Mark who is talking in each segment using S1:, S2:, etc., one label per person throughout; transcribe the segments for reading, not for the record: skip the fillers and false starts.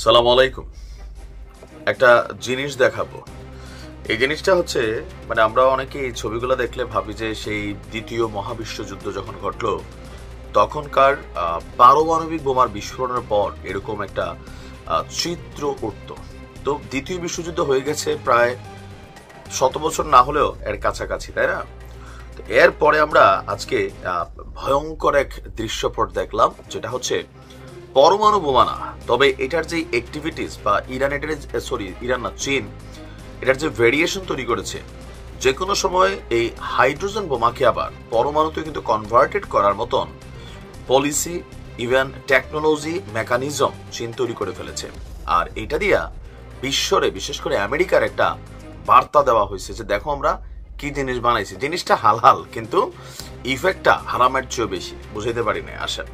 S1: সালাম আলাইকুম। একটা জিনিস দেখাবো। এই জিনিসটা হচ্ছে আমরা অনেকে এই ছবিগুলো দেখলে ভাবি যে সেই দ্বিতীয় মহাবিশ্বযুদ্ধ যখন ঘটলো তখনকার পারমাণবিক বোমার বিস্ফোরণের পর এরকম একটা চিত্র উঠত। তো দ্বিতীয় বিশ্বযুদ্ধ হয়ে গেছে প্রায় 100 বছর না হলেও এর কাছাকাছি, তাই না? তো এরপরে আমরা আজকে ভয়ঙ্কর এক দৃশ্যপট দেখলাম, যেটা হচ্ছে পরমাণু বোমা না, তবে এটার যে অ্যাক্টিভিটিস বা ইরান না, চীন এটার যে ভেরিয়েশন তৈরি করেছে, যে কোনো সময় এই হাইড্রোজেন বোমাকে আবার পরমাণুতে কিন্তু কনভার্টেড করার মতন পলিসি, ইভেন টেকনোলজি, মেকানিজম চীন তৈরি করে ফেলেছে। আর এটা দিয়া বিশ্বরে, বিশেষ করে আমেরিকার একটা বার্তা দেওয়া হয়েছে যে দেখো আমরা কি জিনিস বানাইছি। জিনিসটা হালহাল, কিন্তু ইফেক্টটা হারামের চেয়েও বেশি। বুঝাইতে পারি না। আসেন,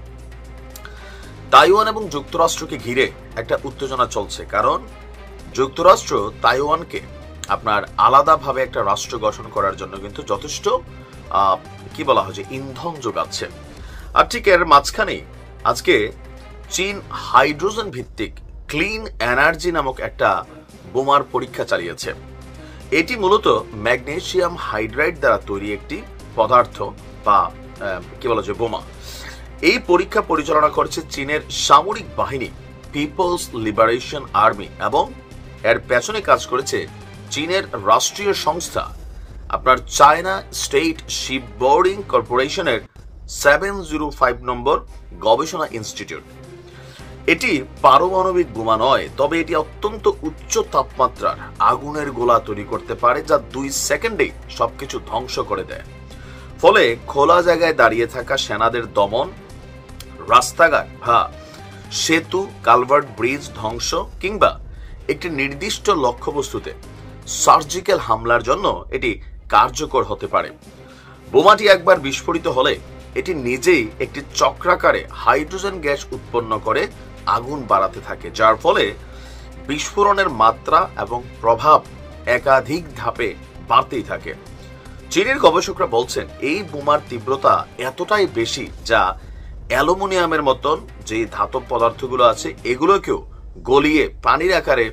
S1: তাইওয়ান এবং যুক্তরাষ্ট্রকে ঘিরে একটা উত্তেজনা চলছে, কারণ যুক্তরাষ্ট্র তাইওয়ানকে আপনার আলাদাভাবে একটা রাষ্ট্র গঠন করার জন্য কিন্তু যথেষ্ট কি বলা হয় যে ইন্ধন যোগাচ্ছে। আর ঠিক এর মাঝখানেই আজকে চীন হাইড্রোজেন ভিত্তিক ক্লিন এনার্জি নামক একটা বোমার পরীক্ষা চালিয়েছে। এটি মূলত ম্যাগনেসিয়াম হাইড্রাইড দ্বারা তৈরি একটি পদার্থ বা কি বলা যায় বোমা। এই পরীক্ষা পরিচালনা করছে চীনের সামরিক বাহিনী পিপলস লিবারেশন আর্মি, এবং এর পেছনে কাজ করেছে চীনের রাষ্ট্রীয় সংস্থা আপনার চায়না স্টেট শিপবোর্ডিং কর্পোরেশনের 705 নম্বর গবেষণা ইনস্টিটিউট। এটি পারমাণবিক বোমা নয়, তবে এটি অত্যন্ত উচ্চ তাপমাত্রার আগুনের গোলা তৈরি করতে পারে, যা 2 সেকেন্ডে সবকিছু ধ্বংস করে দেয়। ফলে খোলা জায়গায় দাঁড়িয়ে থাকা সেনাদের দমন, রাস্তাঘাট বা সেতু, কালভার্ট, ব্রিজ ধ্বংস কিংবা একটি নির্দিষ্ট লক্ষ্যবস্তুতে সার্জিক্যাল হামলার জন্য এটি কার্যকর হতে পারে। বোমাটি একবার বিস্ফোরিত হলে এটি নিজেই একটি চক্রাকারে হাইড্রোজেন গ্যাস উৎপন্ন করে আগুন বাড়াতে থাকে, যার ফলে বিস্ফোরণের মাত্রা এবং প্রভাব একাধিক ধাপে বাড়তেই থাকে। চীনের গবেষকরা বলছেন এই বোমার তীব্রতা এতটাই বেশি যা অ্যালুমিনিয়ামের মতন যে ধাতব পদার্থগুলো আছে এগুলোকেও গলিয়ে পানির আকারে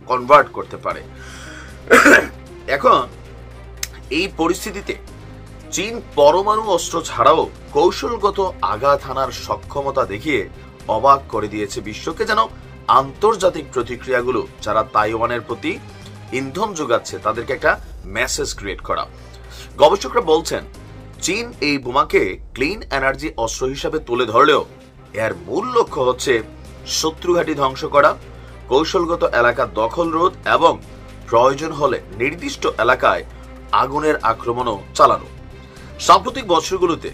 S1: কনভার্ট করতে পারে। এখন এই পরিস্থিতিতে চীন পরমাণু অস্ত্র ছাড়াও কৌশলগত আঘাত হানার সক্ষমতা দেখিয়ে অবাক করে দিয়েছে বিশ্বকে, যেন আন্তর্জাতিক প্রতিক্রিয়াগুলো যারা তাইওয়ানের প্রতি ইন্ধন যোগাচ্ছে তাদেরকে একটা মেসেজ ক্রিয়েট করা। গবেষকরা বলছেন চীন এই বোমাকে ক্লিন এনার্জি অস্ত্র হিসাবে তুলে ধরলেও এর মূল লক্ষ্য হচ্ছে শত্রু ঘাঁটি ধ্বংস করা, কৌশলগত এলাকা দখল রোধ এবং প্রয়োজন হলে নির্দিষ্ট এলাকায় আগুনের আক্রমণও চালানো। সাম্প্রতিক বছরগুলোতে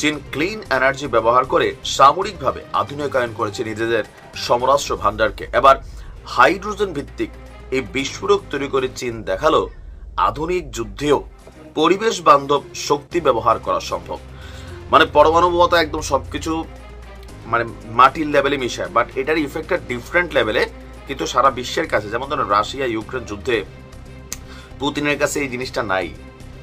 S1: চীন ক্লিন এনার্জি ব্যবহার করে সামরিকভাবে আধুনিকায়ন করেছে নিজেদের সমরাস্ত্র ভান্ডারকে। এবার হাইড্রোজেন ভিত্তিক এই বিস্ফোরক তৈরি করে চীন দেখালো আধুনিক যুদ্ধেও পরিবেশ বান্ধব শক্তি ব্যবহার করা সম্ভব। পরমাণু বোমা তো একদম সবকিছু মাটির লেভেলে মিশায়, বাট এটার ইফেক্টটা ডিফারেন্ট লেভেলে, কিন্তু সারা বিশ্বের কাছে, যেমন ধরেন রাশিয়া ইউক্রেন যুদ্ধে পুতিনের কাছে এই জিনিসটা নাই,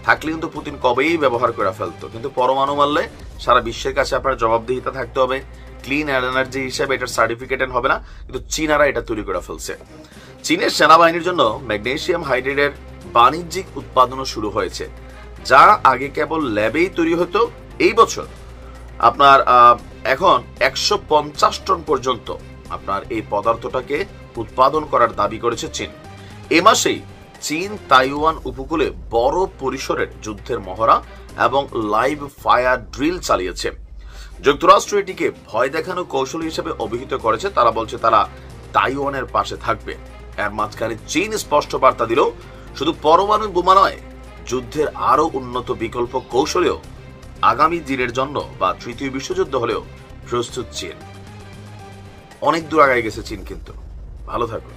S1: থাকলে কিন্তু পুতিন কবেই ব্যবহার করে ফেলতো। কিন্তু পরমাণু মারলে সারা বিশ্বের কাছে আপনার জবাবদিহিতা থাকতে হবে, ক্লিন এনার্জি হিসেবে এটার সার্টিফিকেট হবে না, কিন্তু চীনারা এটা তৈরি করে ফেলছে। চীনের সেনাবাহিনীর জন্য ম্যাগনেসিয়াম হাইড্রাইডের বাণিজ্যিক উৎপাদনও শুরু হয়েছে, যা আগে কেবল ল্যাবেই তৈরি হতো। এই বছর আপনার এখন 150 টন পর্যন্ত আপনার এই পদার্থটাকে উৎপাদন করার দাবি করেছে চীন। এ মাসেই চীন তাইওয়ান উপকূলে বড় পরিসরের যুদ্ধের মহড়া এবং লাইভ ফায়ার ড্রিল চালিয়েছে। যুক্তরাষ্ট্র এটিকে ভয় দেখানো কৌশল হিসেবে অভিহিত করেছে। তারা বলছে তারা তাইওয়ানের পাশে থাকবে। এর মাঝখানে চীন স্পষ্ট বার্তা দিল শুধু পরমাণু বোমা নয়, যুদ্ধের আরো উন্নত বিকল্প কৌশলেও আগামী দিনের জন্য বা তৃতীয় বিশ্বযুদ্ধ হলেও প্রস্তুত চীন। অনেক দূর আগায় গেছে চীন, কিন্তু ভালো থাকুন।